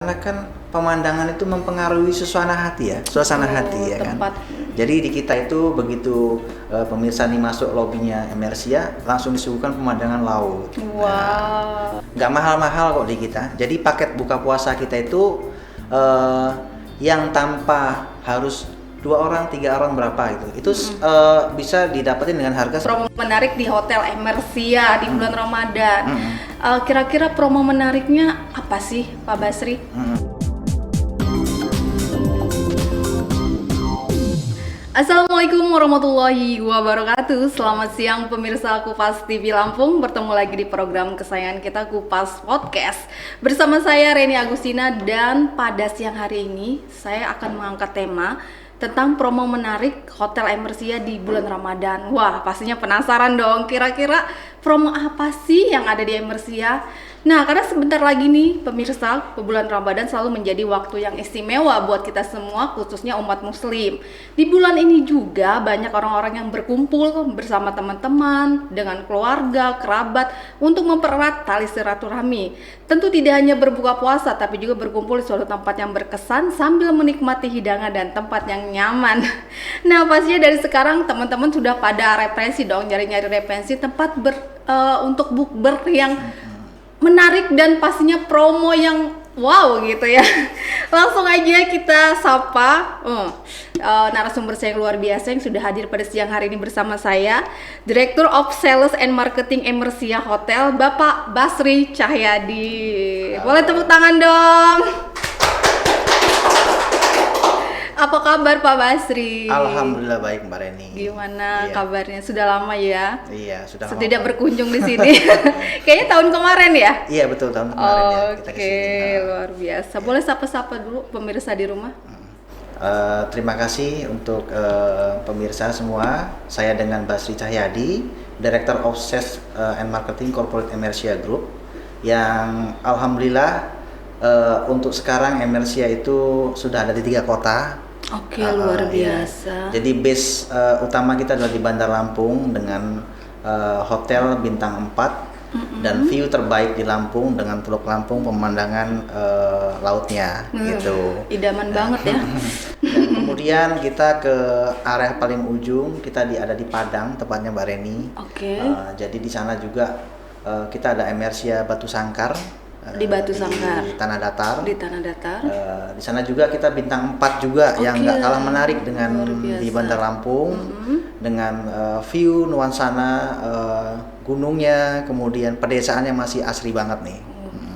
karena kan pemandangan itu mempengaruhi suasana hati ya, tempat. kan. Jadi di kita itu begitu pemirsa nih masuk lobinya Emersia langsung disuguhkan pemandangan laut. Wow. Nggak mahal-mahal kok di kita. Jadi paket buka puasa kita itu yang tanpa harus 2 orang, 3 orang berapa itu bisa didapetin dengan harga Promo menarik di Hotel Emersia di bulan Ramadan. Kira-kira promo menariknya apa sih, Pak Basri? Assalamualaikum warahmatullahi wabarakatuh. Selamat siang pemirsa Kupas TV Lampung. Bertemu lagi di program kesayangan kita, Kupas Podcast. Bersama saya Reni Agustina, dan pada siang hari ini saya akan mengangkat tema tentang promo menarik Hotel Emersia di bulan Ramadan. Wah, pastinya penasaran dong, kira-kira promo apa sih yang ada di Emersia? Nah, karena sebentar lagi nih pemirsa, bulan Ramadan selalu menjadi waktu yang istimewa buat kita semua, khususnya umat muslim. Di bulan ini juga banyak orang-orang yang berkumpul bersama teman-teman, dengan keluarga, kerabat, untuk mempererat tali silaturahmi. Tentu tidak hanya berbuka puasa, tapi juga berkumpul di suatu tempat yang berkesan sambil menikmati hidangan dan tempat yang nyaman. Nah, pastinya dari sekarang teman-teman sudah pada referensi dong, nyari-nyari referensi tempat untuk bukber yang menarik dan pastinya promo yang wow gitu ya. Langsung aja kita sapa narasumber saya yang luar biasa yang sudah hadir pada siang hari ini bersama saya, Director of Sales and Marketing Emersia Hotel, Bapak Basri Cahyadi. Boleh tepuk tangan dong. Apa kabar Pak Basri? Alhamdulillah baik Mbak Reni. Gimana kabarnya? Sudah lama ya? Iya, sudah lama. Tidak berkunjung di sini. Kayaknya tahun kemarin ya? Iya, betul, tahun kemarin ya kita Oke, kesini. luar biasa. Boleh sapa-sapa dulu pemirsa di rumah? Terima kasih untuk pemirsa semua. Saya dengan Basri Cahyadi, Director of Sales and Marketing Corporate Emersia Group, yang alhamdulillah untuk sekarang Emersia itu sudah ada di 3 kota. Oke, luar biasa. Jadi base utama kita adalah di Bandar Lampung dengan hotel bintang 4 dan view terbaik di Lampung dengan Teluk Lampung, pemandangan lautnya gitu. Idaman banget ya. Dan kemudian kita ke area paling ujung, kita ada di Padang, tepatnya Mbak Reni. Oke. Jadi di sana juga kita ada Emersia Batu Sangkar. Di Batu Sangkar. Di Tanah Datar. Di Tanah Datar. Di sana juga kita bintang 4 juga yang nggak kalah menarik dengan di Bandar Lampung dengan view nuansana gunungnya, kemudian pedesaan yang masih asri banget nih.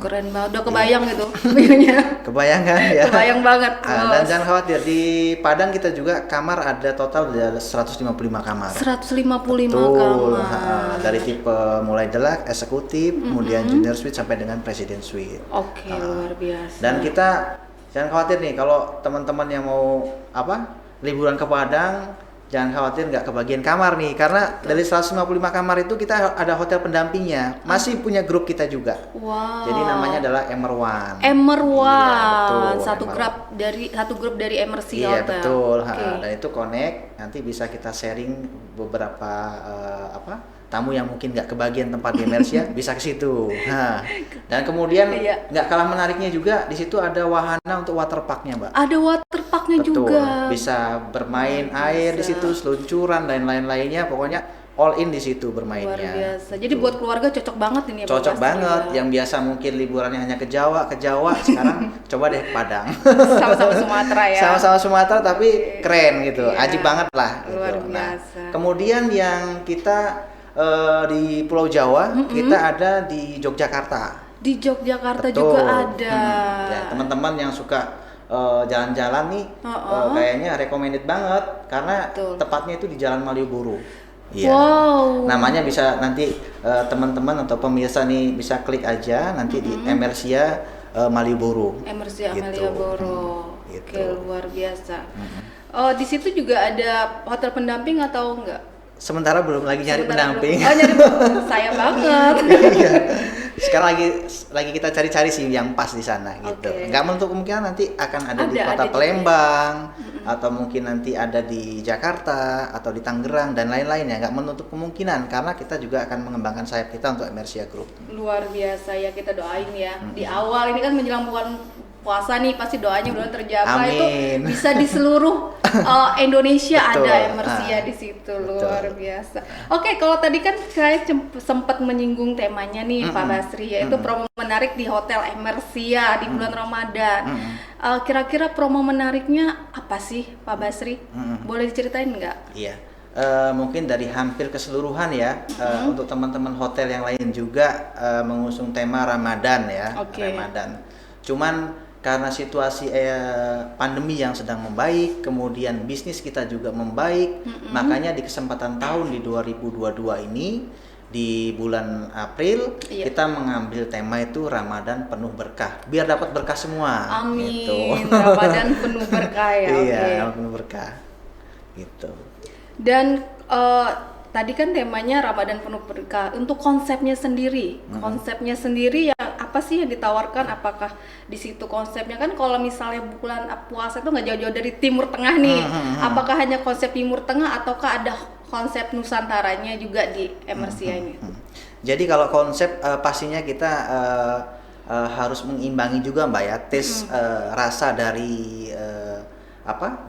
Keren banget, udah kebayang gitu view-nya. Kebayang kan ya? Kebayang banget. Dan jangan khawatir, di Padang kita juga kamar ada total 155 kamar. 155 Betul. kamar. Dari tipe mulai deluxe, eksekutif, kemudian junior suite sampai dengan presiden suite. Oke, luar biasa. Dan kita jangan khawatir nih, kalau teman-teman yang mau liburan ke Padang, jangan khawatir nggak kebagian kamar nih, karena dari 155 kamar itu kita ada hotel pendampingnya, masih punya grup kita juga. Wow. Jadi namanya adalah Emerwan. Emerwan, Iya, betul, satu grup dari Emersia Iya Hotel. betul. Okay. Dan itu connect, nanti bisa kita sharing beberapa tamu yang mungkin nggak kebagian tempat di Emersia bisa ke situ. Dan kemudian nggak kalah menariknya juga, di situ ada wahana untuk waterparknya, Mbak. Ada waterparknya juga. Bisa bermain air di situ, seluncuran dan lain-lainnya, pokoknya all in di situ bermainnya. Luar biasa. Jadi buat keluarga cocok banget ini ya. Cocok banget. Yang biasa mungkin liburannya hanya ke Jawa, sekarang coba deh ke Padang. Sama-sama Sumatera ya. Sama-sama Sumatera tapi keren gitu. Ajib banget lah gitu. Luar biasa. Nah, kemudian yang kita di Pulau Jawa, kita ada di Yogyakarta. Di Yogyakarta Betul. juga ada. Ya, teman-teman yang suka jalan-jalan nih, kayaknya recommended banget karena tepatnya itu di Jalan Malioboro. Iya. Wow. Namanya bisa nanti teman-teman atau pemirsa nih bisa klik aja nanti di Emersia Malioboro. Emersia gitu. Malioboro. Gitu. Oke, luar biasa. Di situ juga ada hotel pendamping atau enggak? Sementara belum lagi nyari pendamping. Nyari sayang banget. Iya. Sekarang lagi kita cari-cari sih yang pas di sana gitu. Nggak menutup kemungkinan nanti akan ada di kota Palembang atau mungkin nanti ada di Jakarta atau di Tangerang dan lain-lain ya. Nggak menutup kemungkinan karena kita juga akan mengembangkan sayap kita untuk Emersia Group. Luar biasa ya, kita doain ya. Di awal ini kan menjelang bulan puasa nih pasti doanya udah terjaga itu Amin. bisa di seluruh Indonesia Betul. ada Emersia di situ, luar biasa. Oke, kalau tadi kan saya sempat menyinggung temanya nih Pak Basri, yaitu promo menarik di Hotel Emersia di bulan Ramadan. Kira-kira promo menariknya apa sih Pak Basri? Boleh diceritain nggak? Iya. Mungkin dari hampir keseluruhan ya, untuk teman-teman hotel yang lain juga mengusung tema Ramadan ya, Oke. Ramadan. Cuman karena situasi pandemi yang sedang membaik, kemudian bisnis kita juga membaik, makanya di kesempatan tahun di 2022 ini di bulan April Iya. kita mengambil tema itu Ramadan penuh berkah, biar dapat berkah semua. Amin. Gitu. Ramadan penuh berkah ya. Iya, Oke. Ramadan penuh berkah. Gitu. Dan tadi kan temanya Ramadan penuh berkah. Untuk konsepnya sendiri yang apa sih yang ditawarkan? Apakah di situ konsepnya kan kalau misalnya bulan puasa itu nggak jauh-jauh dari Timur Tengah nih? Apakah hanya konsep Timur Tengah ataukah ada konsep Nusantaranya juga di Emersia ini? Jadi kalau konsep pastinya kita harus mengimbangi juga Mbak ya, tes rasa dari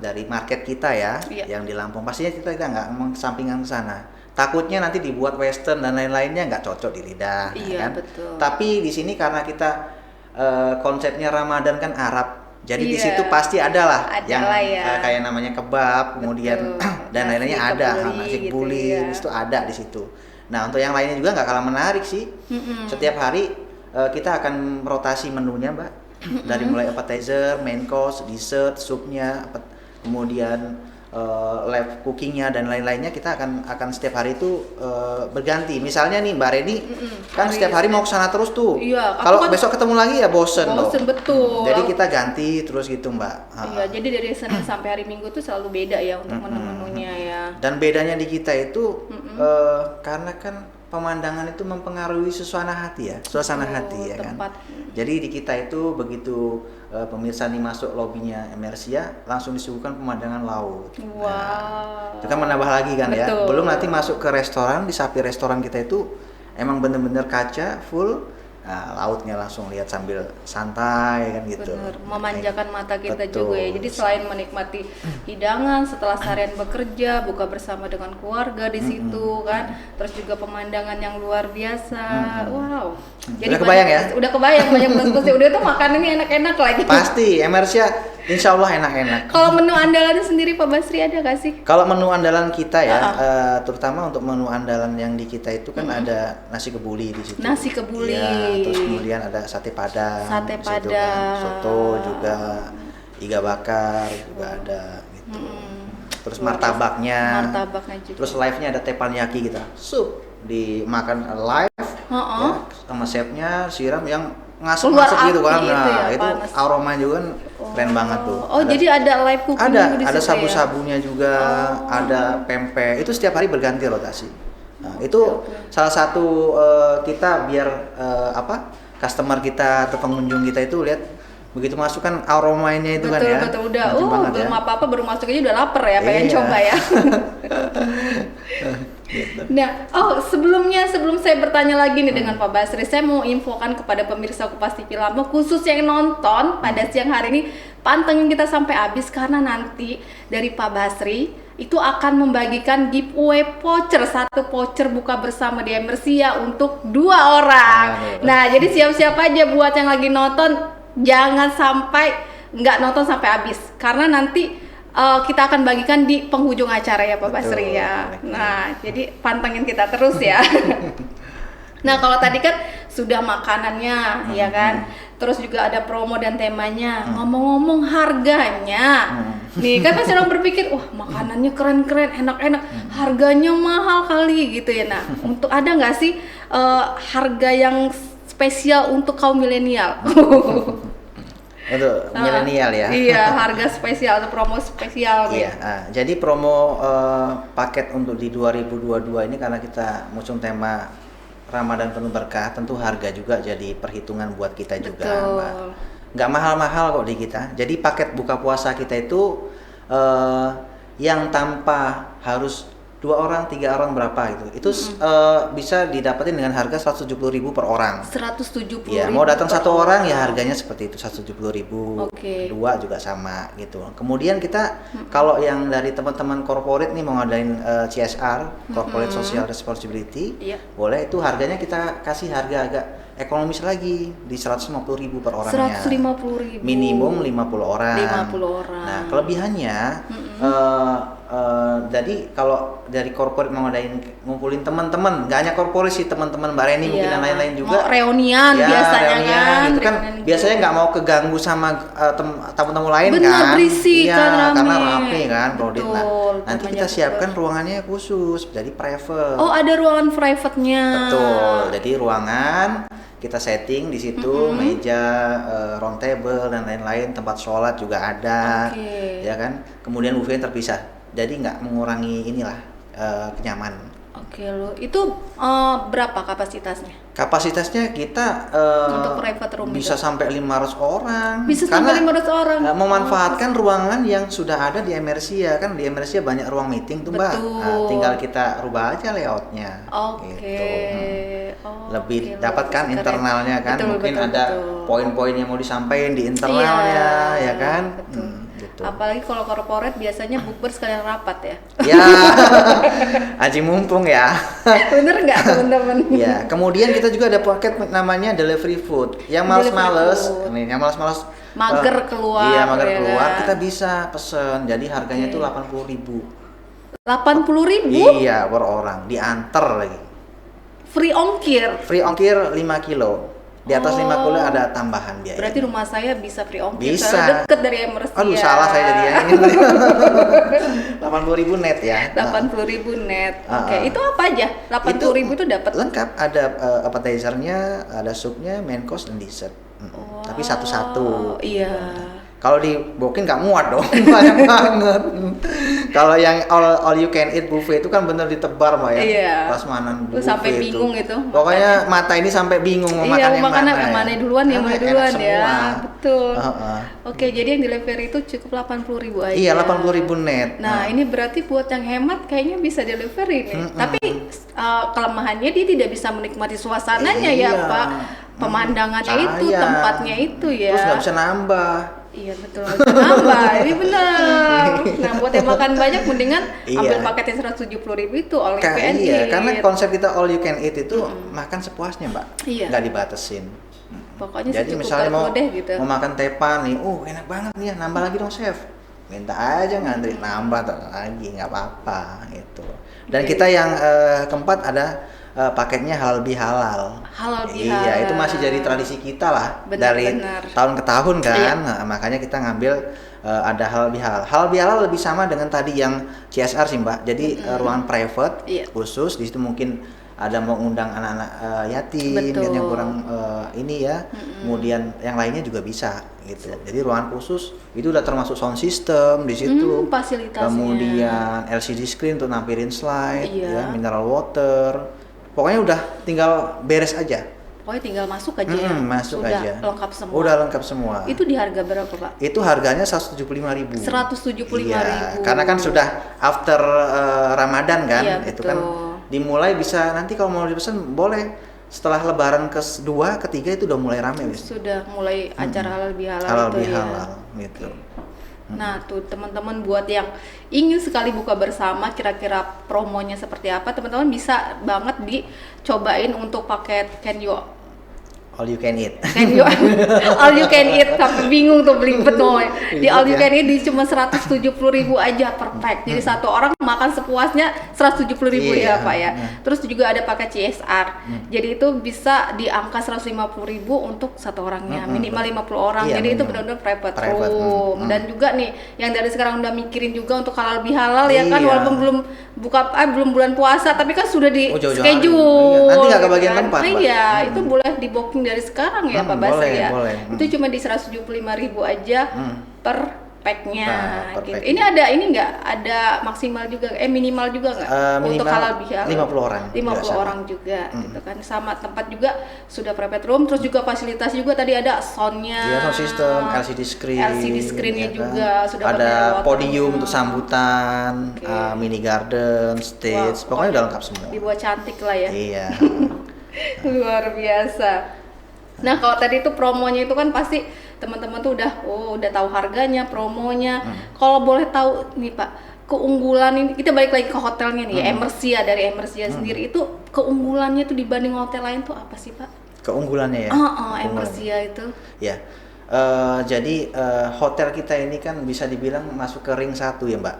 dari market kita ya, Iya. yang di Lampung. Pastinya kita nggak mengesampingkan ke sana. Takutnya nanti dibuat western dan lain-lainnya nggak cocok di lidah, Iya, ya kan? betul. Tapi di sini karena kita konsepnya Ramadan kan Arab, jadi di Iya. situ pasti ada lah Ada yang lah ya. kayak namanya kebab, kemudian Betul. dan Nasi lain-lainnya ada, kebuli nasi gitu kebuli, ya. itu ada di situ. Nah untuk yang lainnya juga nggak kalah menarik sih. Setiap hari kita akan rotasi menunya Mbak, dari mulai appetizer, main course, dessert, supnya, kemudian live cookingnya dan lain-lainnya kita akan setiap hari itu berganti. Misalnya nih Mbak Reni kan hari setiap hari mau ke sana terus tuh. Iya, aku Kalau kan besok ketemu lagi ya bosen loh. bosen, betul. Jadi kita ganti terus gitu Mbak. Iya, jadi dari Senin sampai hari Minggu tuh selalu beda ya untuk menu-menunya ya. Dan bedanya di kita itu karena kan pemandangan itu mempengaruhi suasana hati ya, suasana hati ya kan. tempat. Jadi di kita itu begitu pemirsa nih masuk lobinya Emersia langsung disuguhkan pemandangan laut. Wow. Itu kan menambah lagi kan ya. Betul. Belum nanti masuk ke restoran, di sapi restoran kita itu emang bener-bener kaca full. Nah, lautnya langsung lihat sambil santai kan gitu. Bener, memanjakan mata kita Betul. juga ya. Jadi selain menikmati hidangan setelah seharian bekerja, buka bersama dengan keluarga di situ kan, terus juga pemandangan yang luar biasa. Wow. Udah kebayang ya? Udah kebayang banyak plus-plusnya. Udah tuh makanannya enak-enak lagi. Pasti Emersia insya Allah enak-enak. Kalau menu andalannya sendiri Pak Basri ada gak sih? Kalau menu andalan kita ya, terutama untuk menu andalan yang di kita itu kan ada nasi kebuli di situ. Nasi kebuli. Iya, terus kemudian ada sate padang. Sate di situ padang. kan. Soto juga, iga bakar juga ada gitu. Terus martabaknya. Martabaknya juga. Terus live-nya ada teppanyaki kita. Sup dimakan live ya, sama chefnya siram yang Keluar ngasuk gitu kan. api itu Nah, ya, itu panas. aroma juga kan keren banget tuh. Oh, jadi ada live cooking Ada, di ada situ sabu-sabunya juga, ada pempek. Itu setiap hari berganti rotasi. Nah, itu salah satu kita biar customer kita atau pengunjung kita itu lihat begitu masuk kan aromanya itu betul, kan ya. Betul, udah. Mantap banget Belum ya. apa-apa baru masuk aja udah lapar ya, pengen Iya. coba ya. Gitu. Nah, sebelum saya bertanya lagi nih dengan Pak Basri, saya mau infokan kepada pemirsa Kupas TV Lampung, khusus yang nonton pada siang hari ini, pantengin kita sampai habis karena nanti dari Pak Basri itu akan membagikan giveaway voucher, satu voucher buka bersama di Emersia untuk 2 orang. Nah, jadi siap-siap aja buat yang lagi nonton, jangan sampai nggak nonton sampai habis karena nanti kita akan bagikan di penghujung acara ya Pak Basri ya. Nah, jadi pantengin kita terus ya. Nah, kalau tadi kan sudah makanannya ya kan. Terus juga ada promo dan temanya. Ngomong-ngomong harganya. Nih, kan pasti orang berpikir, wah makanannya keren-keren, enak-enak. Harganya mahal kali gitu ya. Nah, untuk ada nggak sih harga yang spesial untuk kaum milenial? Untuk milenial ya. Iya, harga spesial atau promo spesial nih. Iya, jadi promo paket untuk di 2022 ini karena kita ngusung tema Ramadan penuh berkah, tentu harga juga jadi perhitungan buat kita juga, Betul. Mbak. Nggak mahal-mahal kok di kita. Jadi paket buka puasa kita itu yang tanpa harus 2 orang, 3 orang berapa gitu. Itu bisa didapetin dengan harga 170.000 per orang. 170.000. Ya, mau datang satu orang ya harganya seperti itu 170.000. Oke. Dua juga sama gitu. Kemudian kita kalau yang dari teman-teman corporate nih mau ngadain CSR, Corporate Social Responsibility, Iya. boleh itu harganya kita kasih harga agak ekonomis lagi di 150.000 per orangnya. 150.000. Minimum 50 orang. 50 orang. Nah, kelebihannya jadi kalau dari corporate mau ngadain ngumpulin teman-teman, nggak hanya corporate sih, teman-teman Mbak Reni mungkin dan lain-lain juga. Mau reunian Ya, biasanya reunian kan. gitu kan Reunian biasanya nggak mau keganggu sama tamu-tamu lain. Bener, kan. berisik Iya, kan, rame. karena rame kan crowded. Nah, Betul, nanti namanya kita siapkan betul. ruangannya khusus, jadi private. Oh, ada ruangan private-nya. Betul. Jadi ruangan kita setting di situ, meja, round table dan lain-lain, tempat sholat juga ada, Oke. ya kan. Kemudian buffet terpisah, jadi nggak mengurangi inilah kenyamanan. Oke loh, itu berapa kapasitasnya? Kapasitasnya kita Untuk private room bisa itu? sampai 500 orang. Bisa Karena, sampai 500 orang. memanfaatkan ruangan yang sudah ada di Emersia, kan di Emersia banyak ruang meeting tuh Mbak. Betul. Nah, tinggal kita rubah aja layoutnya. Oke. Gitu. Oh, Lebih oke, dapat kan keren. internalnya kan, Betul, mungkin betul, ada betul. poin-poin yang mau disampaikan di internalnya, Iya, ya kan. betul. Gitu. Apalagi kalau corporate biasanya bukber sekalian rapat ya. Ya, aji mumpung ya. Bener nggak teman-teman? Ya, kemudian kita juga ada paket namanya delivery food. Yang males-males, Delivery food. nih, yang males-males Mager keluar, Iya, mager ya keluar, kan? kita bisa pesen. Jadi harganya tuh 80.000. 80.000 Iya, per orang, diantar lagi. free ongkir. Free ongkir 5 kilo. Di atas 5 kilo Oh. ada tambahan biaya. Berarti rumah saya bisa free ongkir. Bisa. Soalnya deket dari Emersia. Aduh, salah saya jadi yang ini. 80.000 net ya. 80.000 net. Oke, Ah. itu apa aja? 80.000 itu dapat. lengkap, ada appetizer-nya, ada supnya, main course dan dessert. Tapi satu-satu. Iya. Kalau di booking nggak muat dong, banyak banget. Kalau yang all you can eat buffet itu kan bener ditebar Mbak ya. Iya. Prasmanan Lu buffet sampai bingung itu Pokoknya mata ini sampai bingung mau makan Iya, yang makan mana. yang mana duluan, yang mana Enak duluan ya. semua. Betul. Heeh. Oke, jadi yang delivery itu cukup 80.000 aja. Iya, 80.000 net. Nah, ini berarti buat yang hemat kayaknya bisa delivery nih. Tapi kelemahannya dia tidak bisa menikmati suasananya ya, Iya. Pak. Pemandangannya itu, Sayang. tempatnya itu ya. Terus nggak bisa nambah. Iya betul, nambah, ini benar. Nah buat yang makan banyak mendingan ambil Iya. paket yang 170.000 itu all you can Iya, eat. karena konsep kita all you can eat itu makan sepuasnya Mbak, Iya. nggak dibatasin. Pokoknya Jadi secukup misalnya mau deh gitu. mau makan tepan nih, enak banget nih ya, nambah lagi dong chef. Minta aja ngantri nambah lagi, nggak apa-apa gitu. Dan Oke. kita yang keempat ada paketnya halal bihalal. Halal Iya, bihalal. itu masih jadi tradisi kita lah Benar, dari benar. tahun ke tahun kan. Iya. Nah, makanya kita ngambil ada halal bihalal. Halal bihalal lebih sama dengan tadi yang CSR sih Mbak. Jadi ruangan private Iya. khusus di situ mungkin ada mau undang anak-anak yatim Betul. yang kurang ini ya. Kemudian yang lainnya juga bisa gitu. Jadi ruangan khusus itu udah termasuk sound system di situ. Fasilitasnya. Kemudian LCD screen untuk nampilin slide, Iya. ya, mineral water. Pokoknya udah tinggal beres aja. Pokoknya tinggal masuk aja ya. Masuk Sudah aja. lengkap semua. Udah lengkap semua. Itu di harga berapa, Pak? Itu harganya 175.000. 175.000. Iya, karena kan sudah after Ramadan kan, Iya, itu kan betul. dimulai bisa nanti kalau mau dipesan boleh setelah Lebaran kedua, ketiga itu udah mulai rame bis. Sudah mulai acara halal bihalal Halal itu bihalal ya. gitu. Nah, tuh teman-teman buat yang ingin sekali buka bersama, kira-kira promonya seperti apa, teman-teman bisa banget dicobain untuk paket Can You All you can eat. Can You All You Can Eat, sampai bingung tuh belibet tuh. Di All You Ribet ya. Can Eat di cuma 170.000 aja per pack. Jadi satu orang makan sepuasnya 170.000 Iya. ya, Pak ya. Terus juga ada paket CSR. Jadi itu bisa di angka 150.000 untuk satu orangnya, minimal 50 orang. Iya, Jadi itu minimum. benar-benar private Private, room. Dan juga nih yang dari sekarang udah mikirin juga untuk halal bihalal ya kan, Iya. walaupun belum belum bulan puasa, tapi kan sudah di Jauh-jauh schedule. hari. Iya, nanti nggak gitu kebagian kan. tempat, Mbak. Iya, itu boleh di booking dari sekarang ya Pak Basri boleh, ya. boleh. Itu cuma di 175.000 aja per packnya per gitu. pack. Ini ada ini nggak? Ada maksimal juga, minimal juga nggak? Untuk halal bihalal 50 orang. 50 orang juga gitu kan. Sama tempat juga sudah private room, terus juga fasilitas juga tadi ada soundnya. Iya, sound system, LCD screen. LCD screen-nya ya kan? juga sudah ada pakai podium waternya. untuk sambutan, mini garden, stage, Wah, pokoknya udah lengkap semua. Dibuat cantik lah ya. Iya. Luar biasa. Nah, kalau tadi itu promonya itu kan pasti teman-teman tuh udah tahu harganya, promonya. Kalau boleh tahu nih Pak, keunggulan ini kita balik lagi ke hotelnya nih, Emersia dari Emersia sendiri itu keunggulannya tuh dibanding hotel lain tuh apa sih Pak? Keunggulannya ya. Emersia itu. Ya. Jadi hotel kita ini kan bisa dibilang masuk ke ring 1 ya Mbak.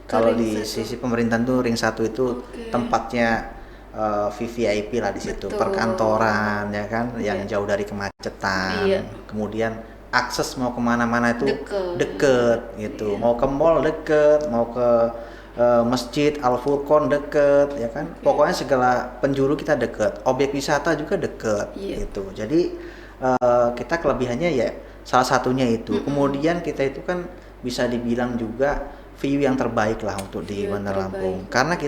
Kalau di sisi pemerintahan tuh ring 1 itu tempatnya VVIP lah di situ, Betul. perkantoran ya kan, yang jauh dari kemacetan. Iya. Kemudian akses mau kemana-mana itu Deket. deket gitu. Mau ke mall deket, mau ke masjid Al Furqon deket ya kan. Pokoknya segala penjuru kita deket. Objek wisata juga deket gitu. Jadi kita kelebihannya ya salah satunya itu. Kemudian kita itu kan bisa dibilang juga view yang terbaik lah untuk di Bandar Lampung. Karena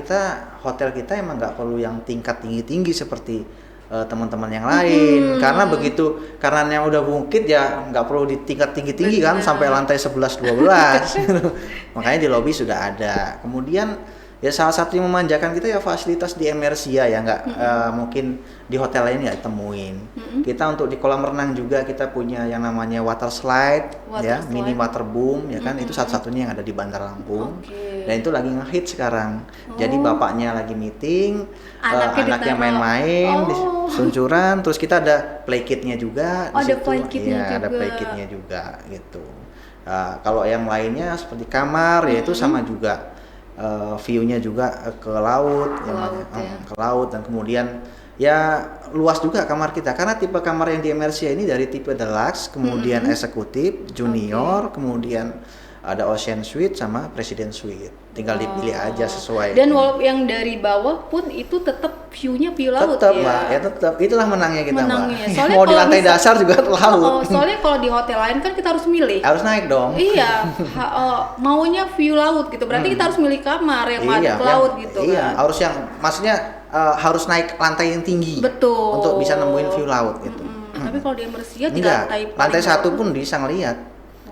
hotel kita emang nggak perlu yang tingkat tinggi-tinggi seperti teman-teman yang lain. Karena karena yang udah bukit ya nggak perlu di tingkat tinggi-tinggi kan sampai lantai 11-12. Makanya di lobi sudah ada. Kemudian ya salah satu yang memanjakan kita ya fasilitas di Emersia ya nggak mungkin di hotel lain nggak temuin. Kita untuk di kolam renang juga kita punya yang namanya water slide, mini water boom ya kan, itu satu-satunya yang ada di Bandar Lampung. Dan itu lagi ngehit sekarang. Jadi bapaknya lagi meeting, anaknya main-main, seluncuran, terus kita ada play kit-nya juga di situ. Ada play kit-nya juga gitu. Kalau yang lainnya seperti kamar ya itu sama juga. View-nya juga ke laut, ke laut, dan kemudian ya luas juga kamar kita karena tipe kamar yang di Emersia ini dari tipe deluxe, kemudian eksekutif, junior, kemudian ada Ocean Suite sama President Suite. Tinggal dipilih aja sesuai. Dan walaupun yang dari bawah pun itu tetap view-nya view laut tetap, ya. Mbak, ya tetap. Itulah menangnya kita, Menangnya. Mbak. Soalnya Mau di lantai dasar juga laut. Soalnya kalau di hotel lain kan kita harus milih. Harus naik dong. Iya, maunya view laut gitu. Berarti kita harus milih kamar yang ada ke laut gitu kan. Iya, harus yang maksudnya harus naik lantai yang tinggi. Betul. Untuk bisa nemuin view laut gitu. Tapi kalau di Emersia di enggak, lantai paling 1 pun bisa ngelihat.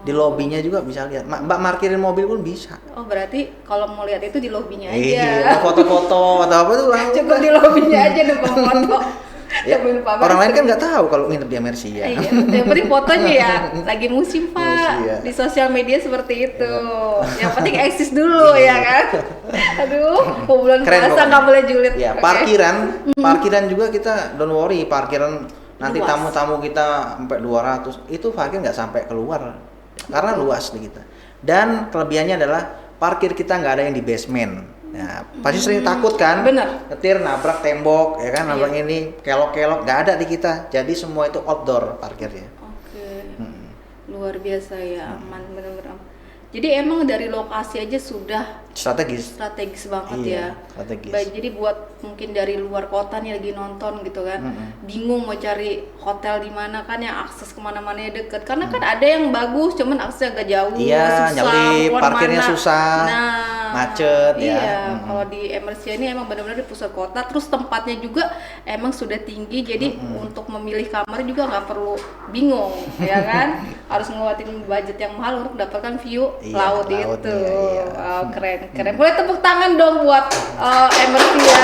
Di lobinya juga bisa lihat. Mbak markirin mobil pun bisa. Oh, berarti kalau mau lihat itu di lobinya aja. Iya, foto-foto atau apa tuh langsung. Cukup di lobinya aja numpang foto. Ya, orang lain kan nggak tahu kalau nginep di Emersia. Iya, yang penting fotonya ya lagi musim Pak. Iya. Di sosial media seperti itu. Yang penting eksis dulu ya kan. Aduh, bulan puasa nggak boleh julid. Ya, parkiran juga kita don't worry, parkiran nanti tamu-tamu kita sampai 200 itu parkir nggak sampai keluar karena luas nih kita. Dan kelebihannya adalah parkir kita nggak ada yang di basement. Nah, pasti sering takut kan? Bener. Nyetir nabrak tembok, ya kan? Nabrak ini kelok-kelok, nggak ada di kita. Jadi semua itu outdoor parkirnya. Oke. Luar biasa ya, aman bener-bener. Jadi emang dari lokasi aja sudah strategis banget ya. Strategis. Baik, jadi buat mungkin dari luar kota nih lagi nonton gitu kan, bingung mau cari hotel di mana kan yang akses kemana-mana deket. Karena kan ada yang bagus, cuman aksesnya agak jauh, susah, nyelip, parkirnya susah, macet iya, ya. Kalau di Emersia ini emang benar-benar di pusat kota, terus tempatnya juga emang sudah tinggi, jadi untuk memilih kamar juga nggak perlu bingung, ya kan? Harus ngeluarin budget yang mahal untuk mendapatkan view laut itu. Iya. Wow, keren. Boleh tepuk tangan dong buat Emersia.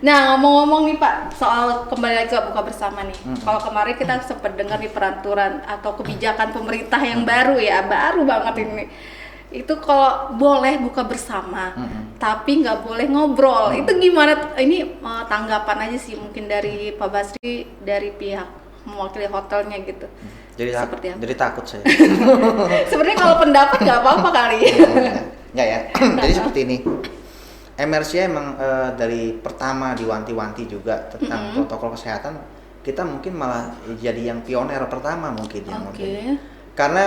Nah, ngomong-ngomong nih Pak, soal kembali lagi ke buka bersama nih. Kalau kemarin kita sempat dengar nih peraturan atau kebijakan pemerintah yang baru ya, baru banget ini. Itu kalau boleh buka bersama, tapi nggak boleh ngobrol. Itu gimana? Ini tanggapan aja sih mungkin dari Pak Basri, dari pihak mewakili hotelnya gitu. Jadi takut saya. Sebenarnya kalau pendapat nggak apa-apa kali. Nggak ya. Jadi seperti ini. Emersia emang dari pertama diwanti-wanti juga tentang protokol kesehatan, kita mungkin malah jadi yang pioner pertama mungkin ya. Karena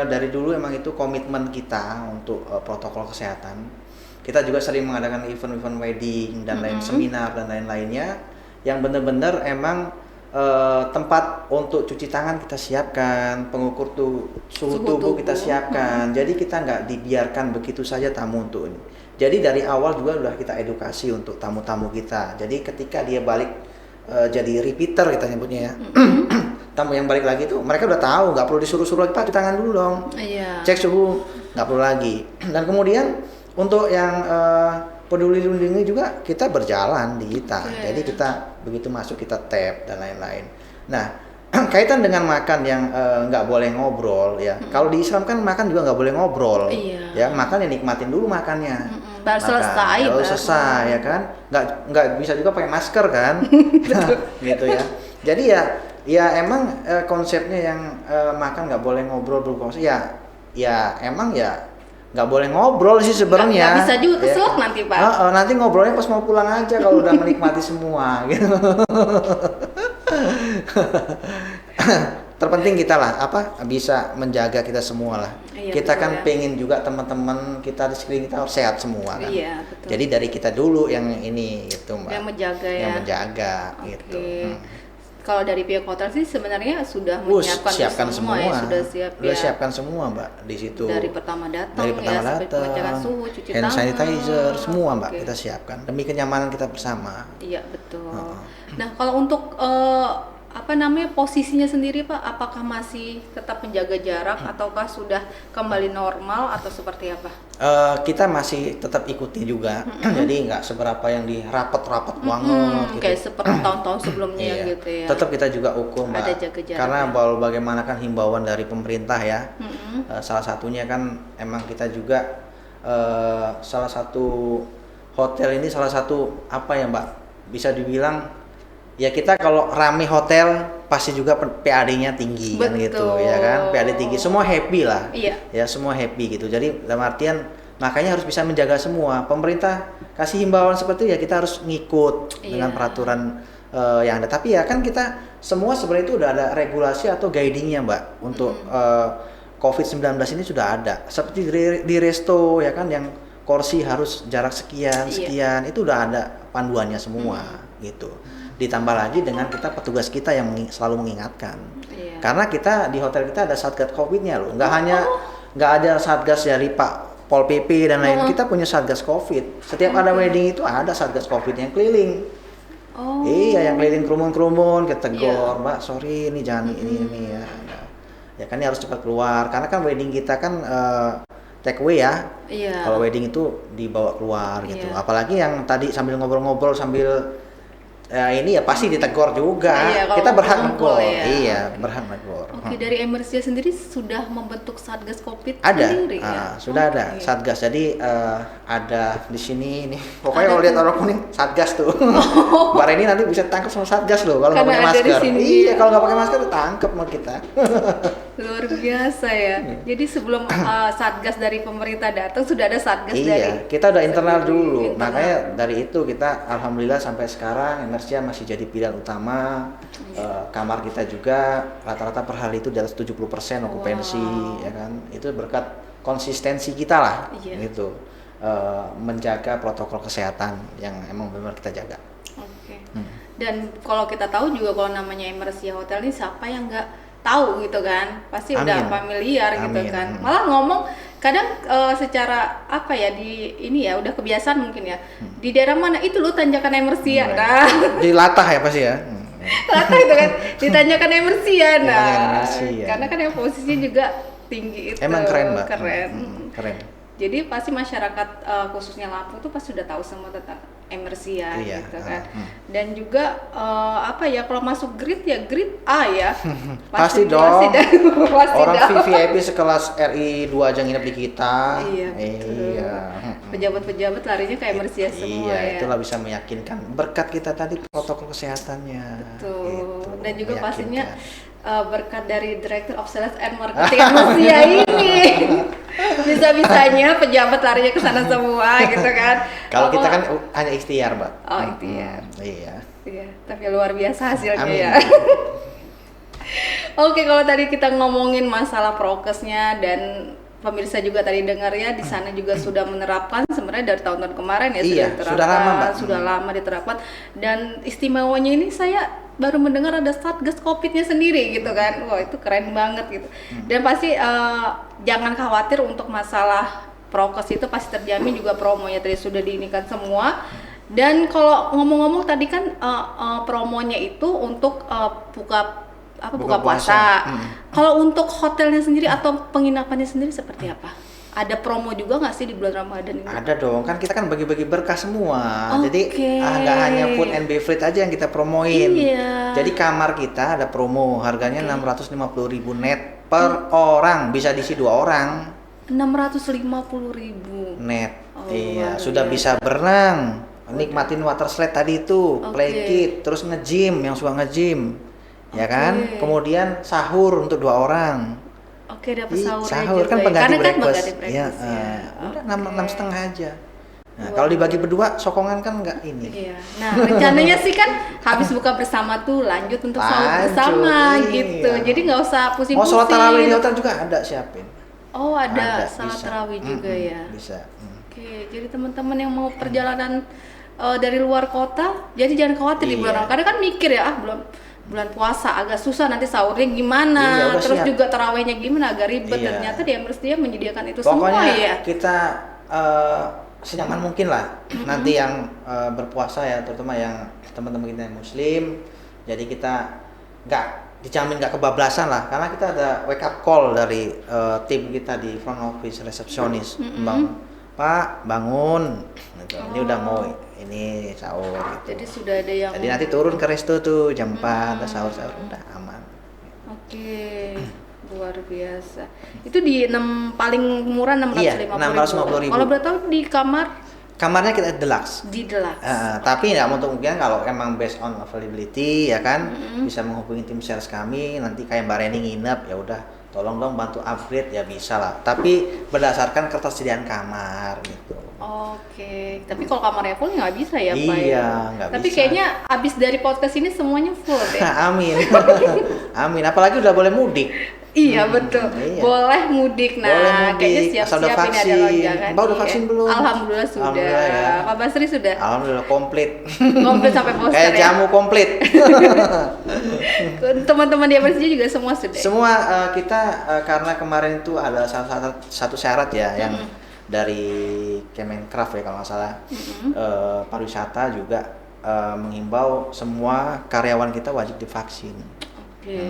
dari dulu emang itu komitmen kita untuk protokol kesehatan. Kita juga sering mengadakan event-event wedding dan lain seminar dan lain-lainnya yang benar-benar emang tempat untuk cuci tangan kita siapkan, pengukur suhu tubuh kita siapkan. Jadi kita nggak dibiarkan begitu saja tamu untuk ini. Jadi dari awal juga udah kita edukasi untuk tamu-tamu kita. Jadi ketika dia balik jadi repeater kita nyebutnya ya. Tamu yang balik lagi tuh mereka udah tahu, nggak perlu disuruh-suruh lagi, Pak cuci tangan dulu dong. Cek suhu, nggak perlu lagi. Dan kemudian untuk yang peduli lindungi juga kita berjalan di kita. Jadi kita begitu masuk kita tap dan lain-lain. Nah, kaitan dengan makan yang nggak boleh ngobrol ya. Kalau di Islam kan makan juga nggak boleh ngobrol. Ya, makan ya nikmatin dulu makannya. Baru selesai ya kan. Nggak bisa juga pakai masker kan. Gitu ya. Jadi ya emang konsepnya yang makan nggak boleh ngobrol dulu. Ya emang ya nggak boleh ngobrol sih sebenarnya. Nggak bisa juga keselak ya. Nanti Pak. Nanti ngobrolnya pas mau pulang aja kalau udah menikmati semua gitu. Terpenting kita lah bisa menjaga kita semua lah. Kita kan pengen juga teman-teman kita di sekeliling kita harus sehat semua kan. Betul. Jadi dari kita dulu yang ini gitu Mbak. Yang menjaga ya. Yang menjaga gitu. Kalau dari pihak hotel sih sebenarnya sudah menyiapkan semua. Ya, sudah siap ya. Siapkan semua Mbak di situ. Dari pertama datang pengecekan suhu, cuci hand tangan, sanitizer, semua Mbak kita siapkan demi kenyamanan kita bersama. Iya betul. Nah kalau untuk posisinya sendiri Pak, apakah masih tetap menjaga jarak ataukah sudah kembali normal atau seperti apa? Kita masih tetap ikuti juga, jadi nggak seberapa yang di rapat-rapat banget gitu. Kayak seperti tahun-tahun sebelumnya gitu ya. Tetap kita juga ukur Mbak, ada jaga jarak, karena bagaimana kan himbauan dari pemerintah ya. Salah satunya kan emang kita juga salah satu hotel ini salah satu Mbak, bisa dibilang ya kita kalau rame hotel pasti juga PAD-nya tinggi. Betul. Kan gitu ya kan, PAD tinggi semua happy lah. Ya semua happy gitu. Jadi dalam artian makanya harus bisa menjaga semua. Pemerintah kasih himbauan seperti itu ya kita harus ngikut dengan peraturan yang ada. Tapi ya kan kita semua sebenarnya itu udah ada regulasi atau guidingnya Mbak untuk COVID-19 ini sudah ada. Seperti di resto ya kan yang kursi harus jarak sekian itu udah ada panduannya semua gitu. Ditambah lagi dengan kita petugas kita yang selalu mengingatkan. Karena kita di hotel kita ada satgas COVID-nya loh. Nggak ada satgas dari Pak Pol PP dan lain. Kita punya satgas COVID. Setiap ada wedding itu ada satgas COVID yang keliling. Iya, yang keliling kerumun-kerumun, kita tegur, Mbak, sorry ini jangan ini ya. Ya kan ini harus cepat keluar. Karena kan wedding kita kan take away ya. Kalau wedding itu dibawa keluar gitu. Apalagi yang tadi sambil ngobrol-ngobrol sambil ini ya pasti ditegur juga. Kita berhak menegur. Iya, berhak menegur. Dari Emersia sendiri sudah membentuk satgas COVID ada, sendiri sudah ada satgas. Jadi ada di sini nih. Pokoknya kalau lihat orang kuning satgas tuh. Mbak Reni nanti bisa tangkap sama satgas loh kalau nggak pakai masker. Iya, kalau nggak pakai masker tangkap sama kita. Luar biasa ya. Jadi sebelum satgas dari pemerintah datang sudah ada satgas dari. Kita udah internal dulu. Makanya dari itu kita alhamdulillah sampai sekarang Emersia masih jadi pilihan utama. Kamar kita juga rata-rata per hari itu di atas 70% okupansi ya kan. Itu berkat konsistensi kita lah gitu. Menjaga protokol kesehatan yang emang benar kita jaga. Dan kalau kita tahu juga kalau namanya Emersia Hotel ini siapa yang nggak tahu gitu kan, pasti udah familiar gitu kan. Malah ngomong kadang secara di ini ya udah kebiasaan mungkin ya. Di daerah mana itu lo tanjakan Emersia. Di Latah ya pasti ya. Latah itu kan di tanjakan Emersia. Karena kan yang posisinya juga tinggi itu. Emang keren Mbak. Keren. Jadi pasti masyarakat khususnya Lampung tuh pasti udah tahu semua tentang Emersia gitu kan. Dan juga kalau masuk grid A ya. Pasti dong. Orang VIP sekelas RI 2 aja nginep di kita. Iya. Pejabat-pejabat larinya ke Emersia semua ya. Iya, itulah bisa meyakinkan berkat kita tadi protokol kesehatannya. Betul. Gitu, dan juga pastinya berkat dari Director of Sales and Marketing Emersia ini. Bisa-bisanya pejabat larinya ke sana semua gitu kan. Kalau kita kan hanya ikhtiar, Mbak. Ikhtiar. Iya, tapi luar biasa hasilnya ya. Oke, kalau tadi kita ngomongin masalah prokesnya dan pemirsa juga tadi dengar ya di sana juga sudah menerapkan sebenarnya dari tahun-tahun kemarin ya sudah diterapkan, sudah lama diterapkan dan istimewanya ini saya baru mendengar ada Satgas Covid-nya sendiri gitu kan. Wah, itu keren banget gitu. Dan pasti jangan khawatir untuk masalah prokes, itu pasti terjamin, juga promonya tadi sudah diinikan semua. Dan kalau ngomong-ngomong tadi kan promonya itu untuk buka puasa. Kalau untuk hotelnya sendiri atau penginapannya sendiri seperti apa? Ada promo juga nggak sih di bulan Ramadan ini? Ada dong, kan kita kan bagi-bagi berkah semua. Jadi nggak hanya food and beverage aja yang kita promoin. Iya. Jadi kamar kita ada promo, harganya 650.000 net per orang, bisa diisi 2 orang. 650.000 net. Oh, Iya, sudah bisa berenang, nikmatin water slide tadi itu, play kit, terus nge-gym yang suka nge-gym. Ya kan? Kemudian sahur untuk 2 orang. Oke, dapat sahur kan juga. pengganti Karena breakfast. Kan Ya, udah 6,5 aja. Nah, kalau dibagi berdua, sokongan kan nggak ini. Iya. Nah, rencananya sih kan habis buka bersama tuh lanjut untuk sahur bersama gitu. Jadi nggak usah pusing-pusing. Mau sholat tarawih di hotel juga ada siapin. Oh, ada salat tarawih juga ya. Bisa. Oke, jadi teman-teman yang mau perjalanan dari luar kota, jadi jangan khawatir di bulan Ramadan. Kadang kan mikir ya, bulan puasa agak susah, nanti sahurnya gimana, terus siap. juga tarawihnya gimana, agak ribet. Ternyata dia menyediakan itu Pokoknya semua ya. kita senyaman mungkin lah. Nanti yang berpuasa ya, terutama yang teman-teman kita yang muslim, jadi kita nggak dijamin nggak kebablasan lah, karena kita ada wake up call dari tim kita di front office resepsionis. Bang, Pak bangun gitu. Ini udah mau ini sahur gitu. Jadi sudah ada yang. Jadi nanti turun ke resto tuh jam 4, sahur udah aman. Oke, luar biasa. Itu di paling murah 650.000. Kalau boleh tahu di kamarnya kita deluxe. Di deluxe. Tapi nggak mau kemungkinan kalau emang based on availability ya kan, bisa menghubungi tim sales kami. Nanti kayak Mbak Reni nginep, ya udah tolong dong bantu upgrade, ya bisa lah. Tapi berdasarkan ketersediaan kamar gitu. Oke, tapi kalau kamarnya full nggak bisa ya Pak? Iya, nggak bisa. Tapi kayaknya abis dari podcast ini semuanya full deh. Amin. Amin. Apalagi udah boleh mudik. Iya betul, boleh mudik. Nah, kayaknya siap-siap ini ada lonjakan. Mbak udah vaksin belum? Alhamdulillah sudah. Alhamdulillah, ya. Pak Basri sudah? Alhamdulillah komplit. Komplit sampai poster kayak jamu komplit. Teman-teman di MRC juga semua sudah? Semua kita karena kemarin itu ada satu syarat ya, yang dari Kemenkraf ya kalau nggak salah, pariwisata juga menghimbau semua karyawan kita wajib divaksin.